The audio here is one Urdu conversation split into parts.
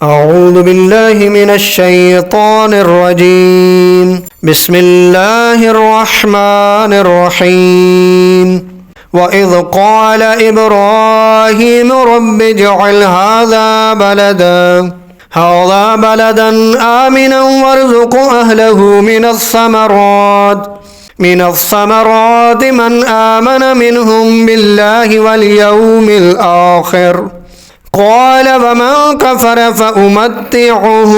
اعوذ باللہ من الشیطان الرجیم بسم اللہ الرحمن الرحیم وَإِذْ قَالَ إِبْرَاهِيمُ رَبِّ اجْعَلْ هَذَا بَلَدًا آمِنًا وَارْزُقْ أَهْلَهُ من الثمرات من آمن منهم بالله واليوم الآخر قال ومن كفر فأمتعه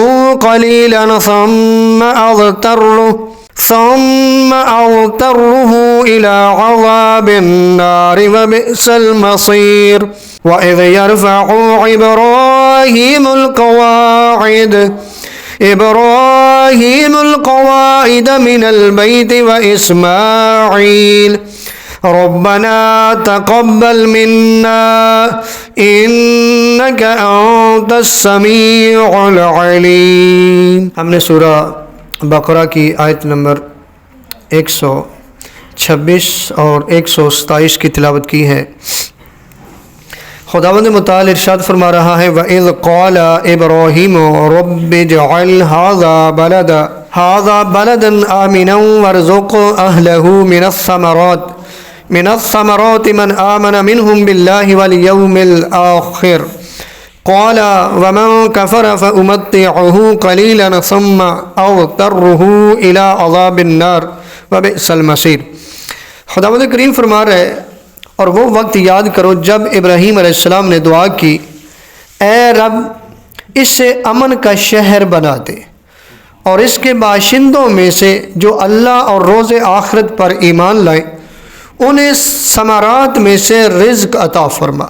قليلا ثم أضطره إلى عذاب النار وبئس المصير وإذ يرفع إبراهيم القواعد من البيت وإسماعيل ربنا تقبل منا إنك أنت السميع العليم. ہم نے سورہ بقرہ کی آیت نمبر 126 اور 127 کی تلاوت کی ہے. خداوند متعال ارشاد فرما رہا ہے وَإِذْ قَالَ إِبْرَاهِيمُ رَبِّ اجْعَلْ هَذَا بَلَدًا آمِنًا وَارْزُقْ أَهْلَهُ من الثمرات من آمن منهم بالله واليوم الآخر قال ومن كفر فأمتعه قليلا ثم أضطره إلى عذاب النار وبئس المصير. خداوند کریم فرما رہے اور وہ وقت یاد کرو جب ابراہیم علیہ السلام نے دعا کی اے رب اسے امن کا شہر بنا دے اور اس کے باشندوں میں سے جو اللہ اور روز آخرت پر ایمان لائیں انہیں ثمرات میں سے رزق عطا فرما.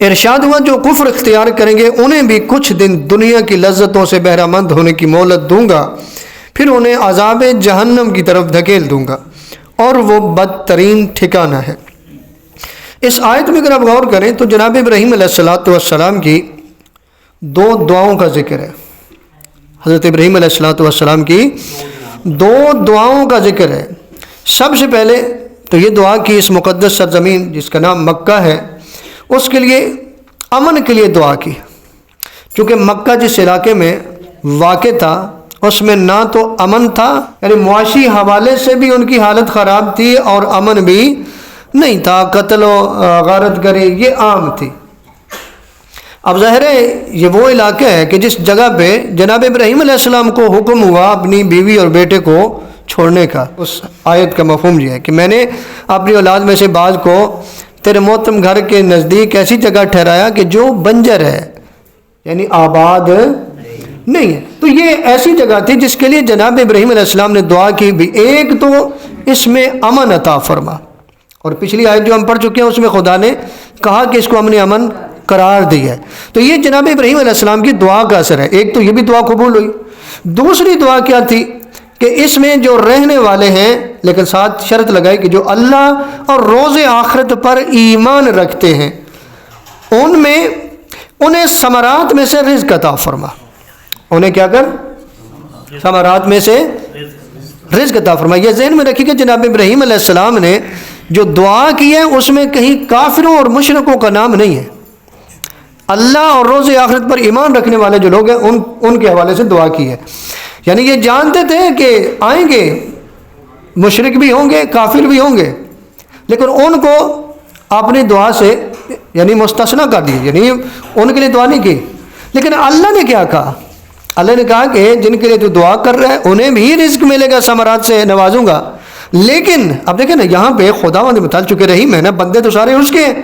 ارشاد ہوا جو کفر اختیار کریں گے انہیں بھی کچھ دن دنیا کی لذتوں سے بہرہ مند ہونے کی مہلت دوں گا پھر انہیں عذاب جہنم کی طرف دھکیل دوں گا اور وہ بدترین ٹھکانہ ہے. اس آیت میں اگر آپ غور کریں تو جناب ابراہیم علیہ السلام کی دو دعاؤں کا ذکر ہے. حضرت ابراہیم علیہ السلام کی دو دعاؤں کا ذکر ہے. سب سے پہلے تو یہ دعا کی اس مقدس سرزمین جس کا نام مکہ ہے اس کے لیے امن کے لیے دعا کی، چونکہ مکہ جس علاقے میں واقع تھا اس میں نہ تو امن تھا، یعنی معاشی حوالے سے بھی ان کی حالت خراب تھی اور امن بھی نہیں تھا، قتل و غارت گری یہ عام تھی. اب ظاہر ہے یہ وہ علاقہ ہے کہ جس جگہ پہ جناب ابراہیم علیہ السلام کو حکم ہوا اپنی بیوی اور بیٹے کو چھوڑنے کا. اس آیت کا مفہوم یہ ہے کہ میں نے اپنی اولاد میں سے بعض کو تیرے محترم گھر کے نزدیک ایسی جگہ ٹھہرایا کہ جو بنجر ہے یعنی آباد نہیں ہے. تو یہ ایسی جگہ تھی جس کے لیے جناب ابراہیم علیہ السلام نے دعا کی بھی ایک تو اس میں امن عطا فرما، اور پچھلی آیت جو ہم پڑھ چکے ہیں اس میں خدا نے کہا کہ اس کو ہم نے امن قرار دی ہے. تو یہ جناب ابراہیم علیہ السلام کی دعا کا اثر ہے. ایک تو یہ بھی دعا قبول ہوئی. دوسری دعا کیا تھی کہ اس میں جو رہنے والے ہیں لیکن ساتھ شرط لگائی کہ جو اللہ اور روز آخرت پر ایمان رکھتے ہیں انہیں ثمرات میں سے رزق عطا فرما. انہیں کیا کر ثمرات میں سے رزق عطا فرما. یہ ذہن میں رکھیے کہ جناب ابراہیم علیہ السلام نے جو دعا کی ہے اس میں کہیں کافروں اور مشرکوں کا نام نہیں ہے. اللہ اور روز آخرت پر ایمان رکھنے والے جو لوگ ہیں ان کے حوالے سے دعا کی ہے. یعنی یہ جانتے تھے کہ آئیں گے مشرک بھی ہوں گے کافر بھی ہوں گے لیکن ان کو اپنی دعا سے یعنی مستثنی کر دی، یعنی ان کے لیے دعا نہیں کی. لیکن اللہ نے کیا کہا؟ اللہ نے کہا کہ جن کے لیے تو دعا کر رہا ہے انہیں بھی رزق ملے گا، ثمرات سے نوازوں گا. لیکن اب دیکھیں نا یہاں پہ خداوند متعال چونکہ رحیم ہے نا، بندے تو سارے اس کے ہیں.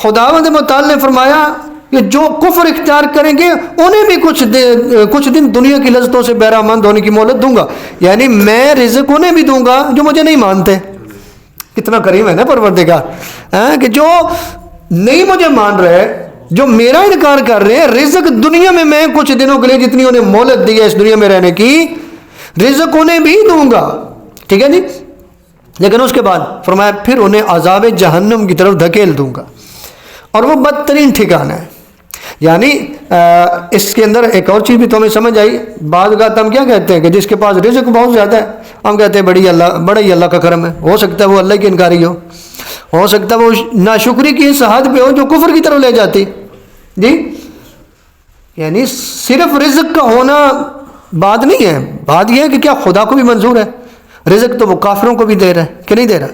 خداوند متعال نے فرمایا کہ جو کفر اختیار کریں گے انہیں بھی کچھ دن دنیا کی لذتوں سے بہرہ مند ہونے کی مہلت دوں گا، یعنی میں رزق انہیں بھی دوں گا جو مجھے نہیں مانتے. کتنا کریم ہے نا پروردگار کہ جو نہیں مجھے مان رہے، جو میرا انکار کر رہے ہیں، رزق دنیا میں کچھ دنوں کے لیے جتنی انہیں مہلت دی ہے اس دنیا میں رہنے کی رزق انہیں بھی دوں گا. ٹھیک ہے جی. لیکن اس کے بعد فرمایا پھر انہیں عذاب جہنم کی طرف دھکیل دوں گا اور وہ بدترین ٹھکانہ ہے. یعنی اس کے اندر ایک اور چیز بھی تو ہمیں سمجھ آئی. بعض اوقات ہم کیا کہتے ہیں کہ جس کے پاس رزق بہت زیادہ ہے ہم کہتے ہیں بڑا ہی اللہ کا کرم ہے. ہو سکتا ہے وہ اللہ کی انکاری ہو سکتا ہے وہ ناشکری کی اس حد پہ ہو جو کفر کی طرف لے جاتی. جی یعنی صرف رزق کا ہونا بات نہیں ہے، بات یہ ہے کہ کیا خدا کو بھی منظور ہے؟ رزق تو وہ کافروں کو بھی دے رہا ہے کہ نہیں دے رہا،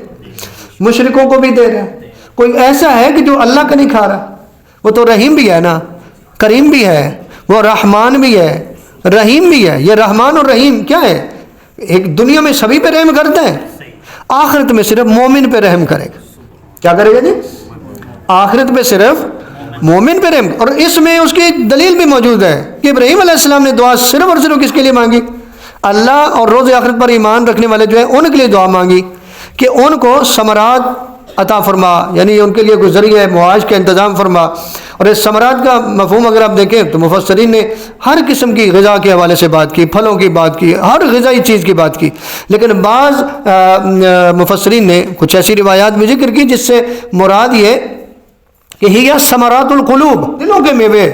مشرکوں کو بھی دے رہا ہے۔ کوئی ایسا ہے کہ جو اللہ کا نہیں کھا رہا؟ وہ تو رحیم بھی ہے نا، کریم بھی ہے، وہ رحمان بھی ہے، رحیم بھی ہے۔ یہ رحمان اور رحیم کیا ہے؟ ایک دنیا میں سبھی پہ رحم کرتا ہے، آخرت میں صرف مومن پہ رحم کرے گا۔ کیا کرے گا جی؟ آخرت میں صرف مومن پہ رحم۔ اور اس میں اس کی دلیل بھی موجود ہے کہ ابراہیم علیہ السلام نے دعا صرف اور صرف کس کے لیے مانگی؟ اللہ اور روز آخرت پر ایمان رکھنے والے جو ہیں ان کے لیے دعا مانگی کہ ان کو ثمرات عطا فرما، یعنی ان کے لیے کوئی ذریعہ معاش کا انتظام فرما۔ اور اس ثمرات کا مفہوم اگر آپ دیکھیں تو مفسرین نے ہر قسم کی غذا کے حوالے سے بات کی، پھلوں کی بات کی، ہر غذائی چیز کی بات کی، لیکن بعض مفسرین نے کچھ ایسی روایات بھی ذکر کی جس سے مراد یہ کہ ہی ثمرات القلوب، دلوں کے میوے۔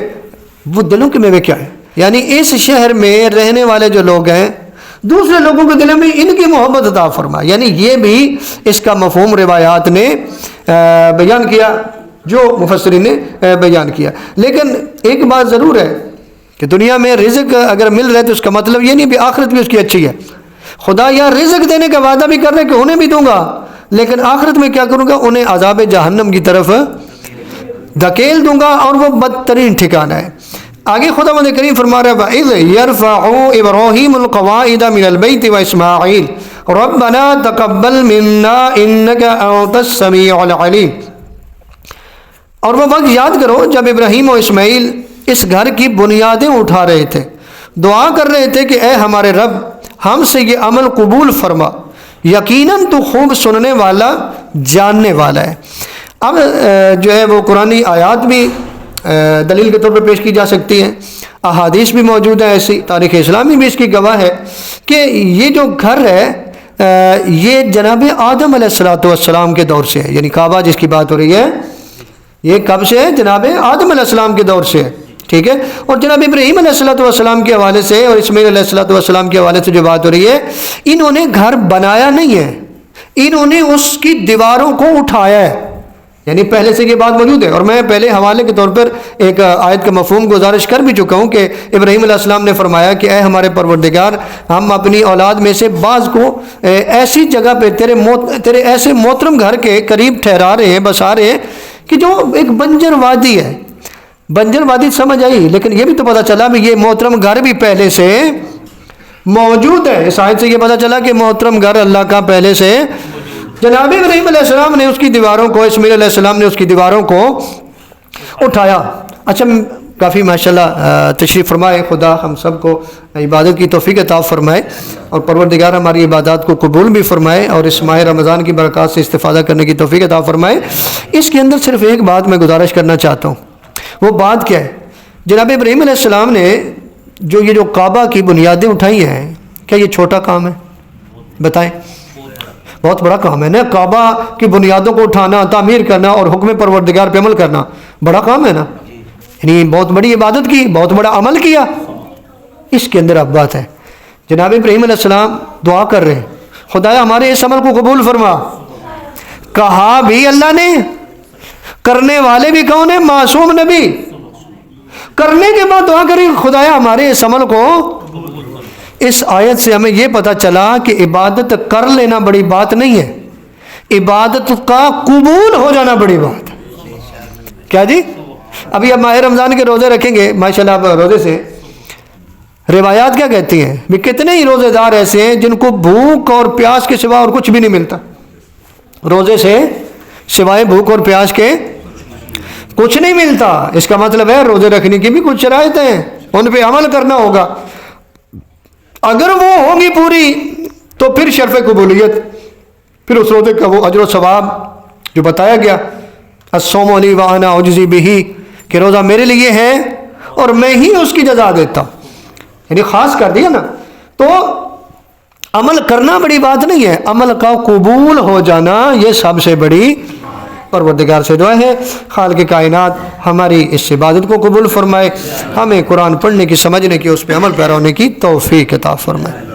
وہ دلوں کے میوے کیا ہے؟ یعنی اس شہر میں رہنے والے جو لوگ ہیں دوسرے لوگوں کے دلوں میں ان کی محبت عطا فرما، یعنی یہ بھی اس کا مفہوم روایات نے بیان کیا، جو مفسرین نے بیان کیا۔ لیکن ایک بات ضرور ہے کہ دنیا میں رزق اگر مل رہا ہے تو اس کا مطلب یہ نہیں کہ آخرت بھی اس کی اچھی ہے۔ خدا یا رزق دینے کا وعدہ بھی کر رہے کہ انہیں بھی دوں گا، لیکن آخرت میں کیا کروں گا؟ انہیں عذاب جہنم کی طرف دھکیل دوں گا، اور وہ بدترین ٹھکانہ ہے۔ آگے خداوند کریم فرما رہا ہے وَإِذْ يَرْفَعُ إِبْرَاهِيمُ الْقَوَاعِدَ مِنَ الْبَيْتِ وَإِسْمَاعِيلُ رَبَّنَا تَقَبَّلْ مِنَّا إِنَّكَ أَنْتَ السَّمِيعُ الْعَلِيمُ۔ اور وہ وقت یاد کرو جب ابراہیم و اسماعیل اس گھر کی بنیادیں اٹھا رہے تھے، دعا کر رہے تھے کہ اے ہمارے رب ہم سے یہ عمل قبول فرما، یقیناً تو خوب سننے والا جاننے والا ہے۔ اب جو ہے وہ قرآنی آیات بھی دلیل کے طور پر پیش کی جا سکتی ہیں، احادیث بھی موجود ہیں ایسی، تاریخ اسلامی بھی اس کی گواہ ہے کہ یہ جو گھر ہے یہ جناب آدم علیہ السلام کے دور سے ہے، یعنی کعبہ جس کی بات ہو رہی ہے یہ کب سے ہے؟ جناب آدم علیہ السلام کے دور سے ہے، ٹھیک ہے۔ اور جناب ابراہیم علیہ السلام کے حوالے سے اور اسماعیل علیہ السلام کے حوالے سے جو بات ہو رہی ہے، انہوں نے گھر بنایا نہیں ہے، انہوں نے اس کی دیواروں کو اٹھایا ہے، یعنی پہلے سے یہ بات موجود ہے۔ اور میں پہلے حوالے کے طور پر ایک آیت کا مفہوم گزارش کر بھی چکا ہوں کہ ابراہیم علیہ السلام نے فرمایا کہ اے ہمارے پروردگار ہم اپنی اولاد میں سے بعض کو ایسی جگہ پہ تیرے ایسے محترم گھر کے قریب ٹھہرا رہے ہیں، بسا رہے ہیں کہ جو ایک بنجر وادی ہے۔ بنجر وادی سمجھ آئی، لیکن یہ بھی تو پتہ چلا بھی یہ محترم گھر بھی پہلے سے موجود ہے۔ اس آیت سے یہ پتہ چلا کہ محترم گھر اللہ کا پہلے سے جناب ابراہیم علیہ السلام نے اس کی دیواروں کو، اسماعیل علیہ السلام نے اس کی دیواروں کو اٹھایا۔ اچھا کافی ماشاءاللہ تشریف فرمائے، خدا ہم سب کو عبادت کی توفیق عطا فرمائے، اور پروردگار ہماری عبادات کو قبول بھی فرمائے، اور اس ماہ رمضان کی برکات سے استفادہ کرنے کی توفیق عطا فرمائے۔ اس کے اندر صرف ایک بات میں گزارش کرنا چاہتا ہوں، وہ بات کیا ہے؟ جناب ابراہیم علیہ السلام نے جو کعبہ کی بنیادیں اٹھائی ہیں، کیا یہ چھوٹا کام ہے؟ بتائیں، بہت بڑا کام ہے نا، کعبہ کی بنیادوں کو اٹھانا، تعمیر کرنا اور حکم پروردگار پہ عمل کرنا بڑا کام ہے نا، یعنی بہت بڑی عبادت کی، بہت بڑا عمل کیا۔ اس کے اندر اب بات ہے، جناب ابراہیم علیہ السلام دعا کر رہے ہیں خدایا ہمارے اس عمل کو قبول فرما۔ کہا بھی اللہ نے، کرنے والے بھی کون ہیں؟ معصوم نبی۔ کرنے کے بعد دعا کری خدایا ہمارے اس عمل کو۔ اس آیت سے ہمیں یہ پتہ چلا کہ عبادت کر لینا بڑی بات نہیں ہے، عبادت کا قبول ہو جانا بڑی بات ہے۔ کیا جی؟ ابھی اب ماہ رمضان کے روزے رکھیں گے ماشاءاللہ، آپ روزے سے روایات کیا کہتی ہیں بھی کتنے ہی روزے دار ایسے ہیں جن کو بھوک اور پیاس کے سوا اور کچھ بھی نہیں ملتا، روزے سے سوائے بھوک اور پیاس کے کچھ نہیں ملتا۔ اس کا مطلب ہے روزے رکھنے کی بھی کچھ شرائط ہیں، ان پہ عمل کرنا ہوگا، اگر وہ ہوگی پوری تو پھر شرف قبولیت، پھر اس روزے کا وہ اجر و ثواب جو بتایا گیا، الصوم لی وانا اجزی بہ، کہ روزہ میرے لیے ہے اور میں ہی اس کی جزا دیتا ہوں، یعنی خاص کر دیا نا۔ تو عمل کرنا بڑی بات نہیں ہے، عمل کا قبول ہو جانا یہ سب سے بڑی پروردگار سے دعا ہے۔ خالق کائنات ہماری اس عبادت کو قبول فرمائے، ہمیں قرآن پڑھنے کی، سمجھنے کی، اس پہ عمل پیرا ہونے کی توفیق عطا فرمائے۔